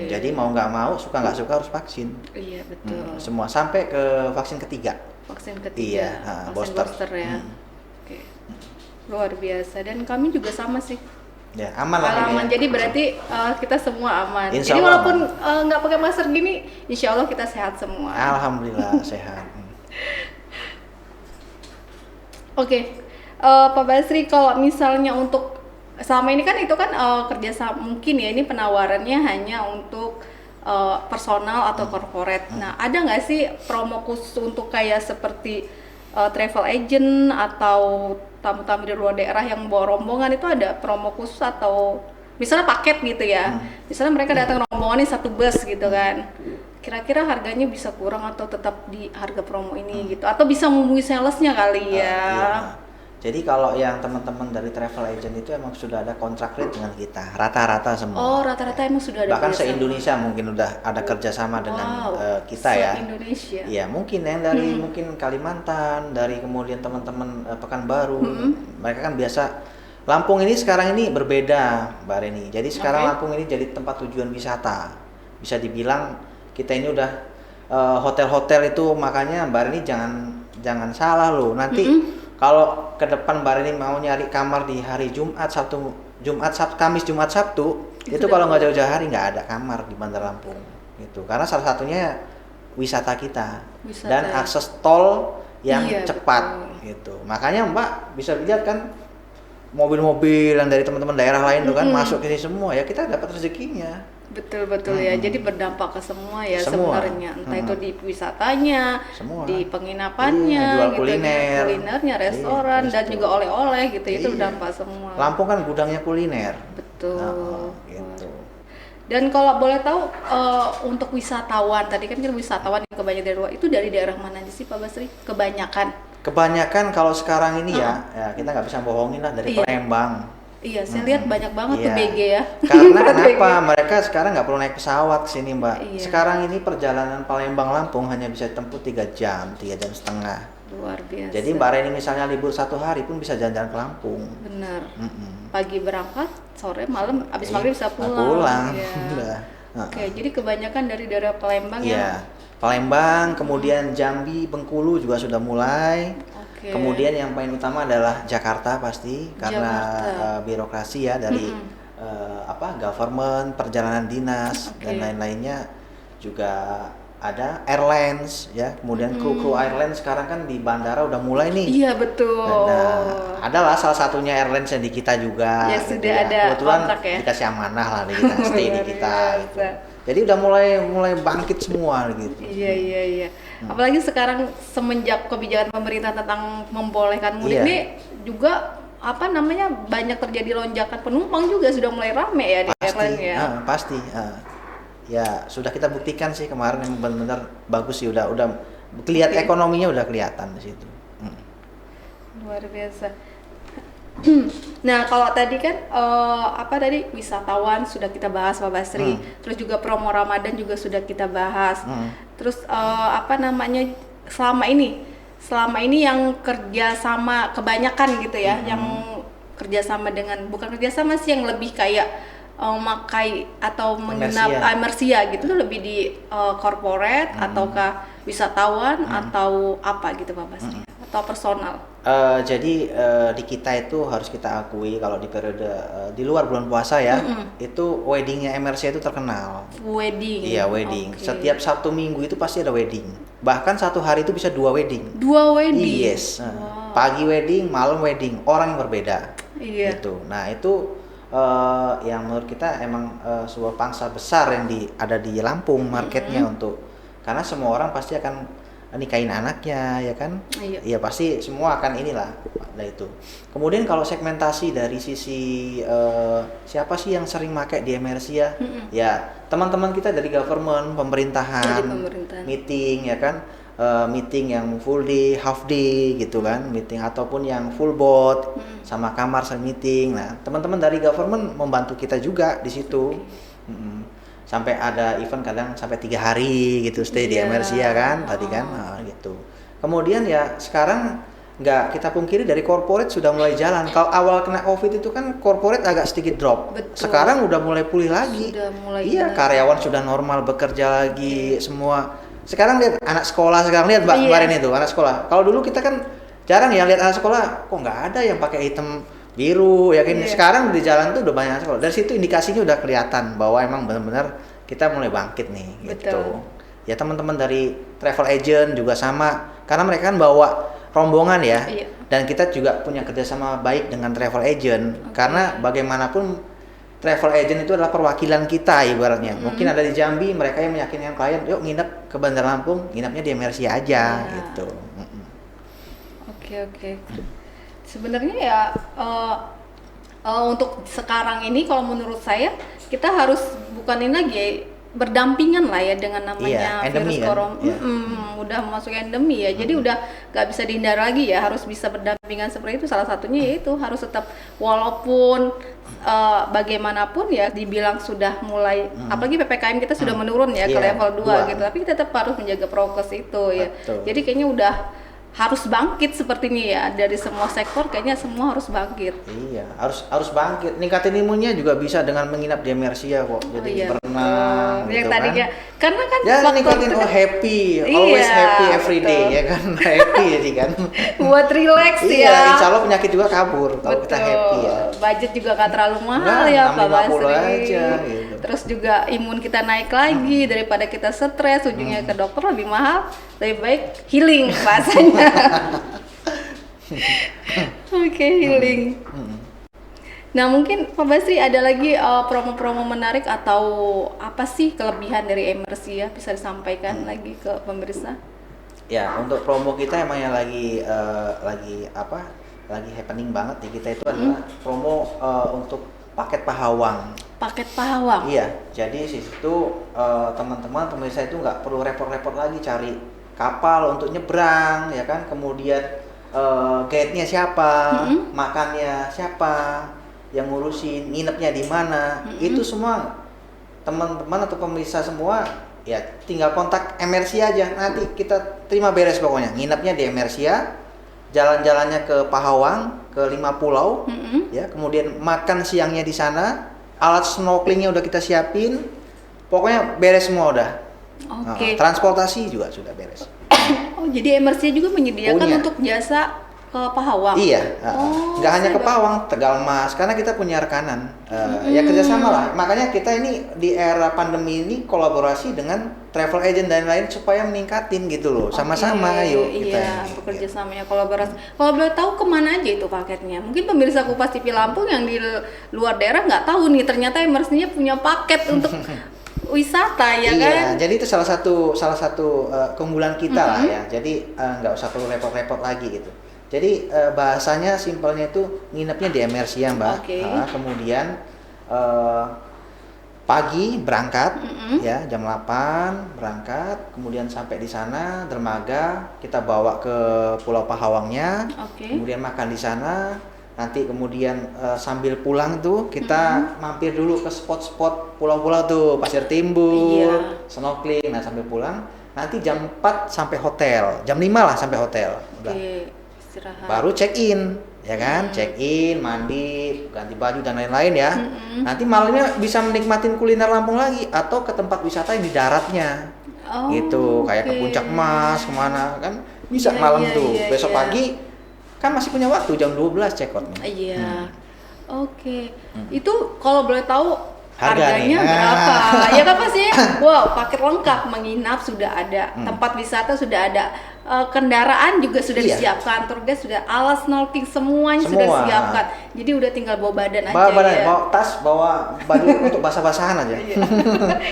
Jadi mau nggak mau, suka nggak suka harus vaksin. Iya betul. Semua sampai ke vaksin ketiga. Vaksin ketiga. Iya, booster ya. Oke. Luar biasa, dan kami juga sama sih. Ya aman lah. Aman. Jadi berarti kita semua aman. Insya Jadi Allah walaupun nggak pakai masker gini, insya Allah kita sehat semua. Alhamdulillah sehat. Oke, Pak Basri, kalau misalnya untuk selama ini kan itu kan kerjasama, mungkin ya ini penawarannya hanya untuk personal atau corporate. Nah, ada nggak sih promo khusus untuk kayak seperti travel agent atau tamu-tamu dari luar daerah yang bawa rombongan, itu ada promo khusus atau misalnya paket gitu ya? Misalnya mereka datang rombongan ini 1 bus gitu kan? Kira-kira harganya bisa kurang atau tetap di harga promo ini gitu? Atau bisa menghubungi salesnya kali ya? Iya. Jadi kalau yang teman-teman dari travel agent itu emang sudah ada kontrak rate dengan kita, rata-rata semua. Oh, rata-rata emang sudah ada. Bahkan se-Indonesia mungkin udah ada kerjasama dengan kita ya. Se-Indonesia. Iya, mungkin yang dari mungkin Kalimantan, dari kemudian teman-teman Pekanbaru, mereka kan biasa. Lampung ini sekarang ini berbeda, Mbak Reni. Jadi sekarang Lampung ini jadi tempat tujuan wisata. Bisa dibilang kita ini udah hotel-hotel itu, makanya Mbak Reni jangan salah loh. Nanti kalau ke depan Mbak Reni mau nyari kamar di hari Jumat, Kamis, Jumat, Sabtu, itu kalau nggak jauh-jauh hari nggak ada kamar di Bandar Lampung. Gitu. Karena salah satunya wisata kita dan akses tol yang cepat. Gitu. Makanya Mbak bisa lihat kan mobil-mobil yang dari teman-teman daerah lain tuh kan masuk ke sini semua, ya kita dapat rezekinya. Betul ya, jadi berdampak ke semua ya sebenarnya, entah itu di wisatanya, di penginapannya, jual gitu, kulinernya, restoran, dan juga oleh-oleh gitu, itu berdampak semua. Lampung kan gudangnya kuliner. Betul. Gitu. Dan kalau boleh tahu untuk wisatawan, tadi kan wisatawan yang kebanyakan dari luar, itu dari daerah mana aja sih Pak Basri? Kebanyakan kalau sekarang ini ya kita nggak bisa bohongin lah, dari Palembang. Iya, saya lihat banyak banget tuh Iya. BG ya. Karena BG. kenapa? Mereka sekarang nggak perlu naik pesawat ke sini, Mbak. Iya. Sekarang ini perjalanan Palembang Lampung hanya bisa tempuh 3 jam, 3 jam setengah. Luar biasa. Jadi Mbak Reni misalnya libur 1 hari pun bisa jalan-jalan ke Lampung. Benar. Mm-mm. Pagi berangkat, sore malam, abis maghrib bisa pulang. Pulang. Iya. Udah. Oke, jadi kebanyakan dari daerah Palembang ya. Iya. Palembang, kemudian Jambi, Bengkulu juga sudah mulai. Oke. Kemudian yang paling utama adalah Jakarta pasti karena Jakarta. birokrasi ya dari government, perjalanan dinas Oke. dan lain-lainnya juga ada airlines ya. Kemudian kru airlines sekarang kan di bandara udah mulai nih. Iya betul. Nah, adalah salah satunya airlines yang di kita juga. Ya, gitu sudah ada Kebetulan kontrak ya. dikasih amanah lah di kita, stay di Luar kita. Gitu. biasa. Jadi udah mulai bangkit semua gitu. Iya. Apalagi sekarang semenjak kebijakan pemerintah tentang membolehkan mudik Iya. ini juga banyak terjadi lonjakan penumpang juga sudah mulai rame ya di airline ya. Pasti. Ya sudah kita buktikan sih kemarin yang benar-benar bagus sih udah kelihatan ekonominya udah kelihatan di situ. Luar biasa. Nah, kalau tadi kan wisatawan sudah kita bahas Pak Basri, terus juga promo Ramadan juga sudah kita bahas. Terus selama ini yang kerja sama kebanyakan gitu ya, yang kerja sama dengan bukan kerja sama sih yang lebih kayak makai atau menginap Mersia gitu lebih di corporate ataukah wisatawan atau apa gitu Pak Basri atau personal. Jadi di kita itu harus kita akui kalau di periode di luar bulan puasa ya, itu weddingnya MRC itu terkenal. Wedding. Iya wedding. Okay. Setiap Sabtu Minggu itu pasti ada wedding. Bahkan satu hari itu bisa 2 wedding. 2 wedding. Yes. Wow. Pagi wedding, malam wedding, orang yang berbeda. Iya. Gitu. Nah itu yang menurut kita emang sebuah pangsa besar yang ada di Lampung marketnya karena semua orang pasti akan nikahin anaknya ya kan. Iya pasti semua akan inilah. Nah itu kemudian kalau segmentasi dari sisi siapa sih yang sering pakai di MRC ya teman-teman kita dari government pemerintahan. Meeting ya kan, meeting yang full day half day gitu kan, meeting ataupun yang full board sama kamar meeting. Nah teman-teman dari government membantu kita juga di situ. Sampai ada event kadang sampai 3 hari gitu stay di MRC ya kan tadi kan gitu. Kemudian ya sekarang nggak kita pungkiri dari corporate sudah mulai jalan. Kalau awal kena COVID itu kan corporate agak sedikit drop. Betul. Sekarang udah mulai pulih lagi. Iya karyawan sudah normal bekerja lagi semua. Sekarang lihat anak sekolah lihat Mbak kemarin itu anak sekolah. Kalau dulu kita kan jarang ya lihat anak sekolah kok nggak ada yang pakai item biru ya kan. Sekarang di jalan tuh udah banyak sekolah. Dari situ indikasinya udah kelihatan bahwa emang benar-benar kita mulai bangkit nih. Betul. Gitu. Ya teman-teman dari travel agent juga sama karena mereka kan bawa rombongan ya. Dan kita juga punya kerjasama baik dengan travel agent karena bagaimanapun travel agent itu adalah perwakilan kita ibaratnya. Mungkin ada di Jambi mereka yang meyakinkan klien yuk nginep ke Bandar Lampung, nginepnya di MRC aja gitu. Oke. Sebenarnya ya untuk sekarang ini kalau menurut saya kita harus bukan ini lagi berdampingan lah ya dengan namanya virus corona. Udah masuk endemi ya. Jadi udah nggak bisa dihindar lagi ya. Harus bisa berdampingan seperti itu. Salah satunya yaitu harus tetap walaupun bagaimanapun ya dibilang sudah mulai apalagi PPKM kita sudah menurun ya ke level 2 gitu. Tapi kita tetap harus menjaga prokes itu ya. Jadi kayaknya udah harus bangkit seperti ini ya dari semua sektor kayaknya semua harus bangkit. Iya, harus bangkit. Ningkatin imunnya juga bisa dengan menginap di Mersia kok. Jadi berenang yang gitu tadinya kan. karena kan ya ningkatin happy, always happy every day ya kan. Happy jadi kan. Buat relax ya. Iya, insya Allah penyakit juga kabur kalau kita happy ya. Budget juga gak terlalu mahal ya Pak Basri. Aja, gitu. Terus juga imun kita naik lagi daripada kita stres ujungnya ke dokter lebih mahal. Lebih baik healing bahasanya. Oke, healing. Nah mungkin Pak Basri ada lagi promo-promo menarik atau apa sih kelebihan dari MRC ya bisa disampaikan lagi ke pemirsa? Ya untuk promo kita emang yang lagi happening banget di kita itu adalah promo untuk paket Pahawang. Paket Pahawang? Iya, jadi di situ teman-teman pemirsa itu nggak perlu repot-repot lagi cari kapal untuk nyebrang ya kan, kemudian guide-nya siapa, makannya siapa, yang ngurusin nginepnya di mana. Itu semua teman-teman atau pemirsa semua ya tinggal kontak MRC aja, nanti kita terima beres pokoknya. Nginepnya di MRC, jalan-jalannya ke Pahawang, ke 5 pulau, ya, kemudian makan siangnya di sana, alat snorkelingnya udah kita siapin, pokoknya beres semua udah. Oke. Transportasi juga sudah beres. Oh, jadi MRC juga menyediakan Punya. untuk jasa ke Pahawang? Iya, nggak hanya ke Pahawang, Tegalmas, karena kita punya rekanan, ya kerjasama lah. Makanya kita ini di era pandemi ini kolaborasi dengan travel agent dan lain supaya meningkatin gitu loh, sama-sama yuk kita. Iya, bekerja samanya kolaborasi. Kalau boleh tahu kemana aja itu paketnya? Mungkin pemirsa Kupas TV Lampung yang di luar daerah nggak tahu nih, ternyata MRC-nya punya paket untuk wisata ya kan? Iya, jadi itu salah satu keunggulan kita lah ya. Jadi nggak usah perlu repot-repot lagi gitu. Jadi bahasanya simpelnya itu nginepnya di MRC ya Mbak. Kemudian pagi berangkat ya jam 8 berangkat, kemudian sampai di sana dermaga kita bawa ke Pulau Pahawangnya, kemudian makan di sana. Nanti kemudian sambil pulang tuh kita mampir dulu ke spot-spot pulau-pulau tuh, Pasir Timbul, snorkeling. Nah sambil pulang nanti jam 4 sampai hotel, jam 5 lah sampai hotel. Udah. Istirahat. Baru check in, ya kan? Check in, mandi, ganti baju dan lain-lain ya. Nanti malamnya bisa menikmatin kuliner Lampung lagi atau ke tempat wisata yang di daratnya. Gitu, kayak ke Puncak Mas, kemana kan bisa malam tuh. Besok pagi kan masih punya waktu jam 12 check out-nya. Iya. Itu kalau boleh tahu harganya Harga berapa? Ya kan pasti. Wow, paket lengkap, menginap sudah ada, tempat wisata sudah ada, kendaraan juga sudah disiapkan, tour guide sudah, alas snorkeling semuanya sudah disiapkan. Jadi udah tinggal bawa badan aja ya. Bawa tas, bawa baju untuk basah-basahan aja.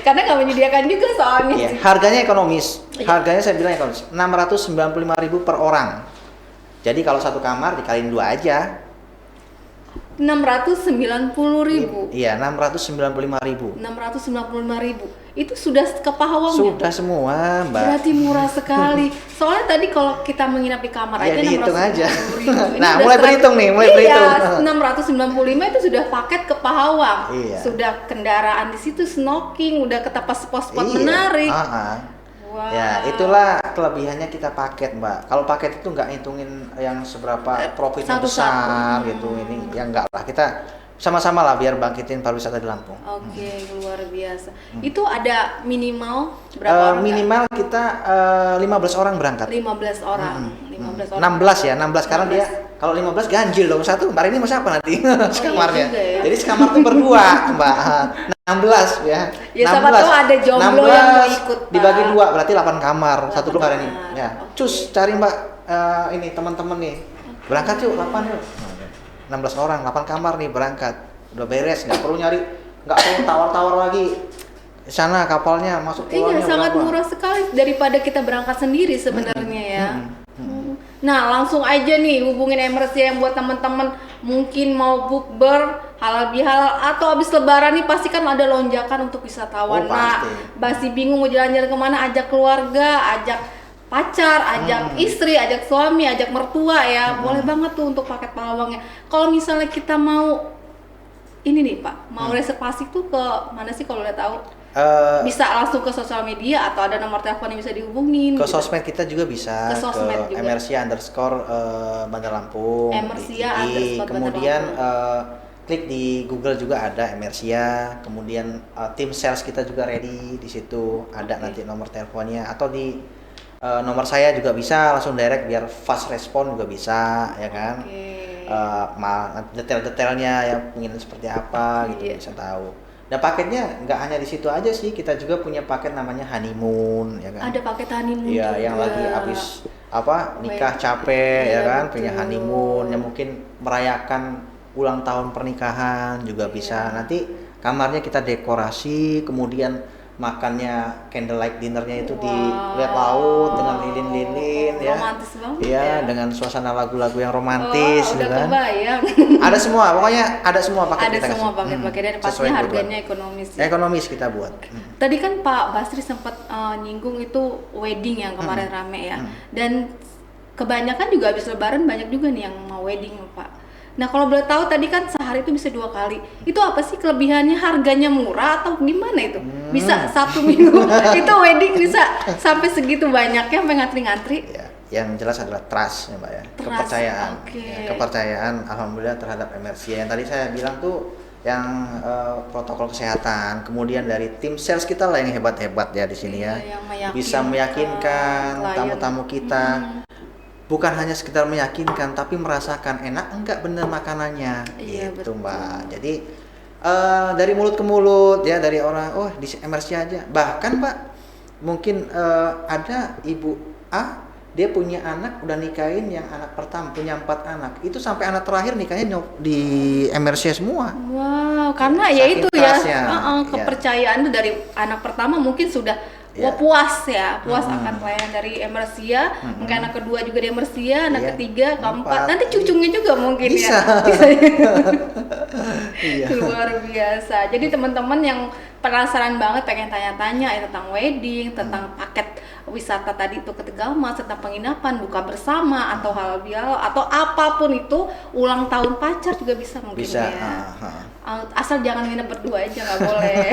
Karena nggak menyediakan juga soalnya. Iya, harganya ekonomis. Harganya saya bilang ekonomis. 695.000 per orang. Jadi kalau satu kamar dikaliin 2 aja. 690.000. Iya, 695.000. 695.000. Itu sudah ke Pahawang? Sudah semua, Mbak. Berarti murah sekali. Soalnya tadi kalau kita menginap di kamar aja dihitung aja. 690.000. Nah, mulai berhitung nih, Iya, 695 itu sudah paket ke Pahawang. Iya. Sudah kendaraan di situ, snorkeling, udah ke tempat spot-spot menarik. Wow. Ya, itulah kelebihannya kita paket, Mbak. Kalau paket itu nggak ngitungin yang seberapa profitnya besar gitu. Ini ya enggak lah. Kita sama-sama lah biar bangkitin pariwisata di Lampung. Oke, luar biasa. Itu ada minimal berapa orang? Minimal kita 15 orang berangkat. 15 orang. 15 orang. 16 ya, 16 karena dia kalau 15 ganjil dong satu. Hari ini mau siapa nanti? Sekamarnya. Iya ya. Jadi sekamar tuh berdua, Mbak. 16 ya. Ya sama tuh ada jomblo yang mau ikut. Dibagi 2 berarti 8 kamar satu kamar ini. Ya. Oke. Cus cari Mbak ini teman-teman nih. Berangkat yuk 8 yuk. 16 orang, 8 kamar nih berangkat. Udah beres, nggak perlu tawar-tawar lagi. Di sana kapalnya masuk pulaunya. Iya, sangat murah sekali daripada kita berangkat sendiri sebenarnya ya. Nah, langsung aja nih hubungin MRC yang buat teman-teman mungkin mau bukber halal bihalal atau habis lebaran nih pasti kan ada lonjakan untuk wisatawan. Nah, masih bingung mau jalan-jalan kemana, ajak keluarga, ajak pacar, ajak istri, ajak suami, ajak mertua ya. Boleh banget tuh untuk paket Pahawangnya. Kalau misalnya kita mau ini nih Pak, mau reservasi tuh ke mana sih kalau udah tahu? Bisa langsung ke sosial media atau ada nomor telepon yang bisa dihubungin? Ke sosmed kita juga bisa. Ke sosmed juga. MRC_Bandar Lampung. MRC_Bandar kemudian Lampung. klik di Google juga ada MRC_, kemudian tim sales kita juga ready di situ. Ada nanti nomor teleponnya atau di nomor saya juga bisa langsung direct biar fast respon juga bisa ya kan. Detail-detailnya yang ingin seperti apa gitu bisa tahu. Dan paketnya nggak hanya di situ aja sih, kita juga punya paket namanya honeymoon ya kan. Ada paket honeymoon iya juga. Yang lagi habis nikah capek ya kan, punya honeymoon yang mungkin merayakan ulang tahun pernikahan juga bisa. Nanti kamarnya kita dekorasi, kemudian makannya candlelight dinnernya itu di lihat laut dengan lilin-lilin ya. Romantis banget ya. Dengan suasana lagu-lagu yang romantis udah kan. Kebayang. Ada semua, pokoknya ada semua paket ada kita semua kasih. paket-paket dan pastinya harganya ekonomis. Ya. Ekonomis kita buat. Tadi kan Pak Basri sempat nyinggung itu wedding yang kemarin rame ya. Dan kebanyakan juga habis lebaran banyak juga nih yang mau wedding Pak. Nah kalau boleh tahu tadi kan sehari itu bisa 2 kali. Itu apa sih kelebihannya? Harganya murah atau gimana itu? Bisa satu minggu itu wedding bisa sampai segitu banyaknya sampai ngantri-ngantri. Ya, yang jelas adalah trust ya Mbak ya, Trust, kepercayaan. oke. Ya, kepercayaan alhamdulillah terhadap MRC. Yang tadi saya bilang tuh yang protokol kesehatan, kemudian dari tim sales kita lah yang hebat-hebat ya di sini ya. Yang meyakinkan Bisa meyakinkan klien. tamu-tamu kita. Bukan hanya sekedar meyakinkan, tapi merasakan enak enggak bener makanannya, Iya, gitu betul. Mbak. Jadi dari mulut ke mulut ya, dari orang, oh di MRC aja. Bahkan Pak, mungkin ada ibu A, dia punya anak udah nikahin yang anak pertama, punya 4 anak. Itu sampai anak terakhir nikahnya di MRC semua. Wow, karena ya Saking itu ya, trustnya, kepercayaan itu dari anak pertama mungkin sudah Iya. puas akan pelayanan dari Emersia, mungkin anak kedua juga di Emersia, anak Iya. ketiga, keempat, Keempat. nanti cucunya juga mungkin Bisa. ya. Bisa. Iya. Luar biasa. Jadi teman-teman yang penasaran banget pengen tanya-tanya ya tentang wedding, tentang paket wisata tadi itu ke Tegal Mas, tentang penginapan, buka bersama atau halal atau apapun itu, ulang tahun pacar juga bisa mungkin Bisa. ya. Asal jangan nginep berdua aja, nggak boleh.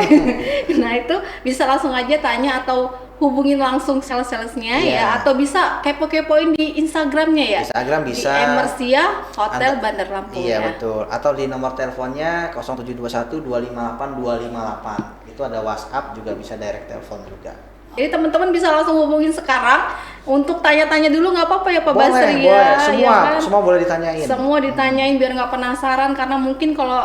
Nah itu bisa langsung aja tanya atau hubungin langsung sales-salesnya Iya. ya, atau bisa kepo-kepoin di Instagramnya ya. Instagram bisa. Di Emersia Hotel Bandar Lampung Iya ya. betul. Atau di nomor teleponnya 0721 258 258. Itu ada WhatsApp juga, bisa direct telepon juga. Jadi teman-teman bisa langsung hubungin sekarang untuk tanya-tanya dulu, nggak apa-apa ya Pak Boleh, Basri boleh. ya. Semua, ya kan? semua boleh ditanyain. Semua ditanyain biar nggak penasaran, karena mungkin kalau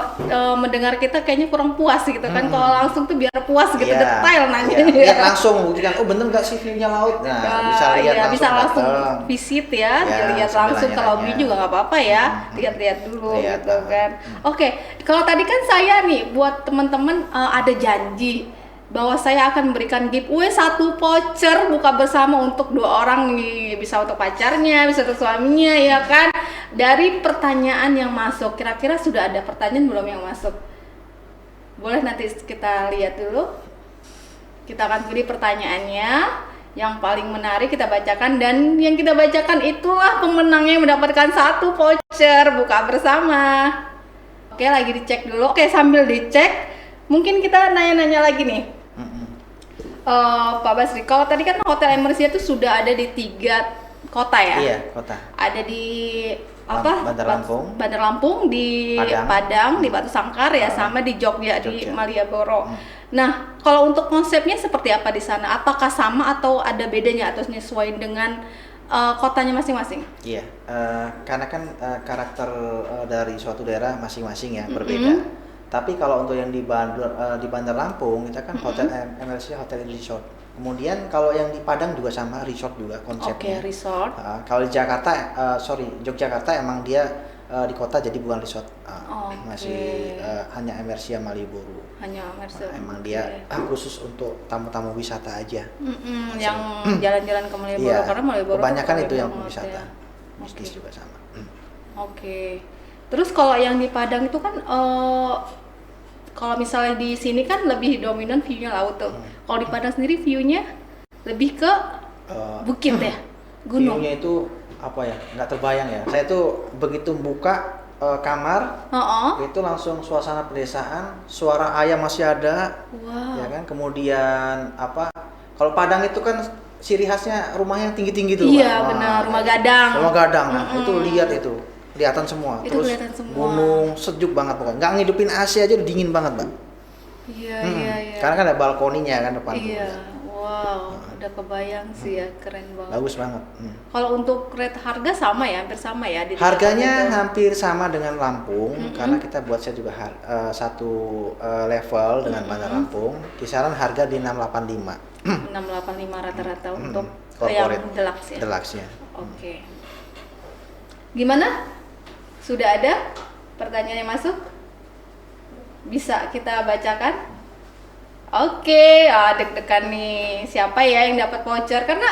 mendengar kita kayaknya kurang puas gitu kan. Kalau langsung tuh biar puas gitu, Iya, detail nanya. iya. Lihat langsung buktikan, oh bener nggak sih view-nya laut? Nah, bisa lihat iya, langsung. bisa langsung datang. visit ya, Ya, dilihat sambil langsung ke lobby nanya-nanya. juga nggak apa-apa ya, lihat-lihat dulu Lihat, gitu kan. Oke, kalau tadi kan saya nih buat teman-teman ada janji bahwa saya akan memberikan giveaway 1 voucher buka bersama untuk 2 orang nih, bisa untuk pacarnya, bisa untuk suaminya ya kan. Dari pertanyaan yang masuk, kira-kira sudah ada pertanyaan belum yang masuk? Boleh nanti kita lihat dulu. Kita akan pilih pertanyaannya yang paling menarik, kita bacakan, dan yang kita bacakan itulah pemenangnya yang mendapatkan 1 voucher buka bersama. Oke, lagi dicek dulu. Oke, sambil dicek mungkin kita nanya-nanya lagi nih. Pak Basri, kalau tadi kan Hotel Emersia itu sudah ada di 3 kota ya? Iya, kota. Ada di apa? Bandar Lampung. Bandar Lampung, di Padang, di Batu Sangkar ya, sama di Jogja, di Malioboro. Nah, kalau untuk konsepnya seperti apa di sana? Apakah sama atau ada bedanya atau menyesuaikan dengan kotanya masing-masing? Iya, karena kan karakter dari suatu daerah masing-masing ya berbeda. Tapi kalau untuk yang di Bandar Lampung, kita kan Hotel MLC Hotel and Resort. Kemudian kalau yang di Padang juga sama, resort juga konsepnya. Oke, resort. Kalau di Jakarta, Yogyakarta emang dia di kota jadi bukan resort. Masih hanya MRC Malioboro. Hanya Emersia. Emang dia khusus untuk tamu-tamu wisata aja. Yang jalan-jalan ke Malioboro, Iya, karena Malioboro kebanyakan tuh itu yang banget wisata. ya. Bisnis juga sama. Oke. Terus kalau yang di Padang itu kan kalau misalnya di sini kan lebih dominan view-nya laut tuh. Kalau di Padang sendiri view-nya lebih ke bukit ya, gunung. View-nya itu apa ya? Nggak terbayang ya. Saya tuh begitu buka kamar, itu langsung suasana pedesaan, suara ayam masih ada, Wow. ya kan. Kemudian apa? Kalau Padang itu kan ciri khasnya rumahnya yang tinggi-tinggi tuh. Iya, Pak. benar, rumah gadang. Rumah gadang, nah, itu lihat itu. Kelihatan semua. Itu Terus kelihatan semua. gunung sejuk banget pokoknya. Nggak ngidupin AC aja udah dingin banget, Mbak. Iya, iya, iya. Karena kan ada balkoninya kan depan. Iya, wow, udah kebayang sih ya, keren banget. Bagus banget. Kalau untuk rate harga sama ya, hampir sama ya? Di Harganya itu. hampir sama dengan Lampung, karena kita buat saya juga satu level dengan Bandar Lampung. Kisaran harga di 685. 685 rata-rata untuk yang Corporate deluxe ya? Deluxe-nya. Oke. Gimana? Sudah ada pertanyaan yang masuk? Bisa kita bacakan? Oke, deg-degan nih. Siapa ya yang dapat voucher? Karena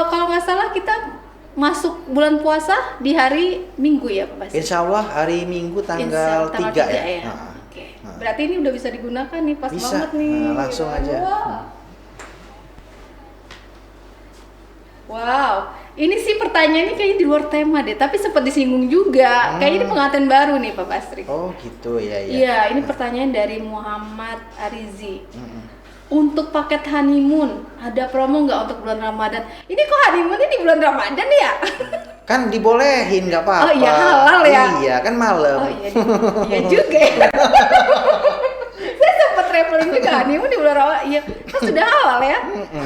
kalau nggak salah kita masuk bulan puasa di hari Minggu ya, Pak Basri? Insya Allah hari Minggu tanggal 3 ya. Oke. Berarti ini udah bisa digunakan nih, pas Bisa. banget nih. Nah, langsung aja. Wah. Wow, ini sih pertanyaannya kayaknya di luar tema deh, tapi sempat disinggung juga. Kayaknya ini pengantin baru nih Pak Basri. Oh gitu ya. Iya, ini pertanyaan dari Muhammad Arizi. Untuk paket honeymoon, ada promo nggak untuk bulan Ramadan? Ini kok honeymoonnya di bulan Ramadan ya? Kan dibolehin nggak apa-apa. Oh iya, halal ya? Iya kan malam. Oh iya, iya juga ya. Saya sempat traveling juga honeymoon di bulan Ramadan. Iya, kan sudah halal ya.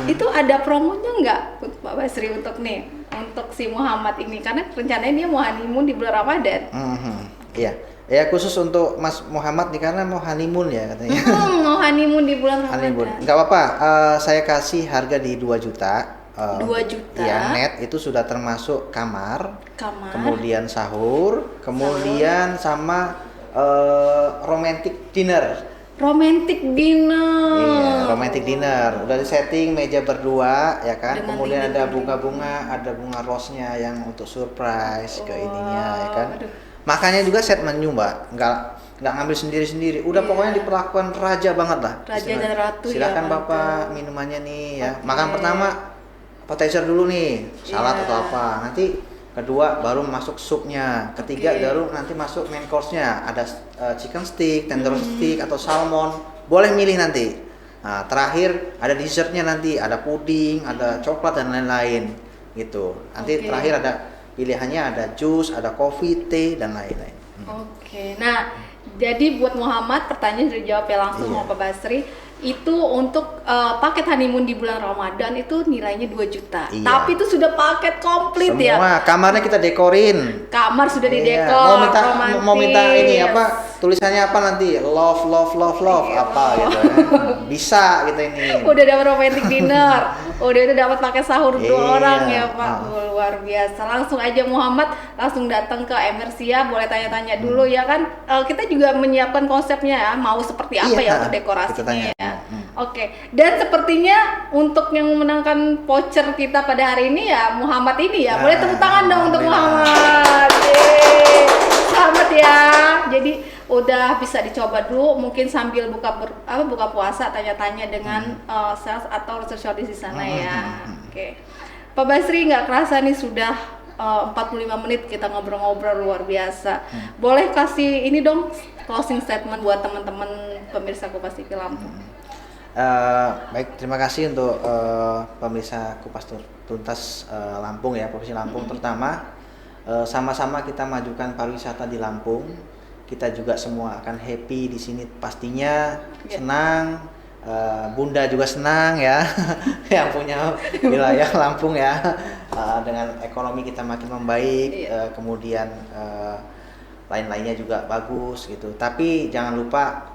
Itu ada promonya nggak Pak Basri untuk si Muhammad ini? Karena rencananya dia mau honeymoon di bulan Ramadan. Iya. Ya khusus untuk Mas Muhammad nih karena mau honeymoon ya katanya. Mau honeymoon di bulan Ramadan. Honeymoon. Nggak apa-apa. Saya kasih harga di 2 juta. 2 juta. Ya, net itu sudah termasuk kamar. Kemudian sahur, kemudian sama romantic dinner. Romantic dinner. Iya, romantic dinner. Udah di setting meja berdua ya kan. Dengan kemudian ada dinding. bunga-bunga, ada bunga rose-nya yang untuk surprise ke ininya ya kan. Aduh. Makanya juga set menu Mbak, nggak ngambil sendiri-sendiri. Udah pokoknya diperlakukan raja banget lah. Raja dan ratu. Silakan ya, Bapak minumannya nih ya. Oke. Makan pertama appetizer dulu nih, salad Iya. atau apa. Nanti kedua baru masuk supnya. Ketiga Oke. baru nanti masuk main course-nya. Ada chicken stick, tenderloin stick atau salmon. Boleh milih nanti. Nah, terakhir ada dessertnya nanti, ada puding, ada coklat dan lain-lain gitu. Nanti Oke. terakhir ada pilihannya ada jus, ada kopi, teh dan lain-lain. Oke, nah jadi buat Muhammad pertanyaan sudah dijawab ya langsung Iya. sama Pak Basri. Itu untuk paket honeymoon di bulan Ramadan itu nilainya 2 juta. Iya. Tapi itu sudah paket komplit ya. Semua kamarnya kita dekorin. Kamar sudah Iya. didekor, Mau minta ini romantis. apa? Tulisannya apa nanti? Love apa gitu ya. Bisa gitu ini. Udah dapat romantic dinner, udah itu dapat pakai sahur 2 Iya. orang ya Pak. Luar biasa. Langsung aja Muhammad langsung datang ke Emersia, boleh tanya-tanya dulu ya kan. Kita juga menyiapkan konsepnya ya, mau seperti apa Iya, ya untuk kita dekorasinya tanya. ya. Oke. Dan sepertinya untuk yang memenangkan voucher kita pada hari ini ya Muhammad ini ya. Boleh tepuk tangan dong untuk Muhammad. Yeay. Selamat ya. Jadi udah bisa dicoba dulu, mungkin sambil buka puasa tanya-tanya dengan sales atau researcher di sana ya. Oke. Pak Basri, nggak kerasa nih sudah 45 menit kita ngobrol-ngobrol luar biasa. Boleh kasih ini dong closing statement buat teman-teman pemirsa Kupas TV Lampung. Baik, terima kasih untuk pemirsa Kupas Tuntas Lampung ya, Provinsi Lampung terutama. Sama-sama kita majukan pariwisata di Lampung. Kita juga semua akan happy di sini pastinya, senang. Bunda juga senang ya, yang punya wilayah Lampung ya, dengan ekonomi kita makin membaik, kemudian lain-lainnya juga bagus gitu. Tapi jangan lupa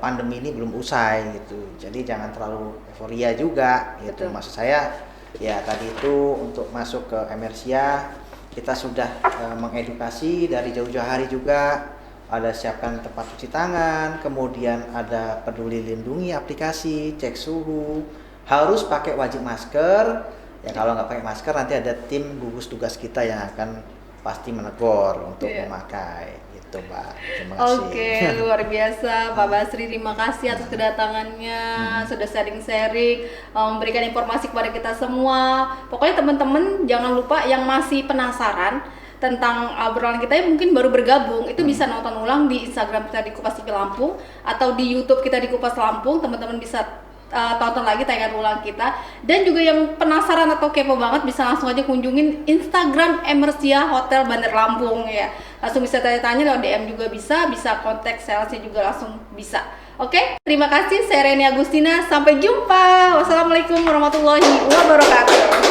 pandemi ini belum usai gitu, jadi jangan terlalu euforia juga gitu. Betul. Maksud saya ya tadi itu untuk masuk ke Emersia kita sudah mengedukasi dari jauh-jauh hari juga. Ada siapkan tempat cuci tangan, kemudian ada peduli lindungi aplikasi, cek suhu, harus pakai wajib masker. Ya kalau nggak pakai masker nanti ada tim gugus tugas kita yang akan pasti menegur untuk memakai. Gitu Mbak. Terima kasih. Oke, luar biasa Pak Basri, terima kasih atas kedatangannya, sudah sharing-sharing, memberikan informasi kepada kita semua. Pokoknya teman-teman jangan lupa yang masih penasaran tentang obrolan kita yang mungkin baru bergabung, itu bisa nonton ulang di Instagram kita di Kupas TV Lampung atau di YouTube kita di Kupas Lampung. Teman-teman bisa tonton lagi tayangan ulang kita. Dan juga yang penasaran atau kepo banget bisa langsung aja kunjungin Instagram Emersia Hotel Bandar Lampung ya. Langsung bisa tanya-tanya lewat DM juga bisa kontak salesnya juga langsung bisa. Oke, terima kasih. Saya Reni Agustina. Sampai jumpa. Wassalamualaikum warahmatullahi wabarakatuh.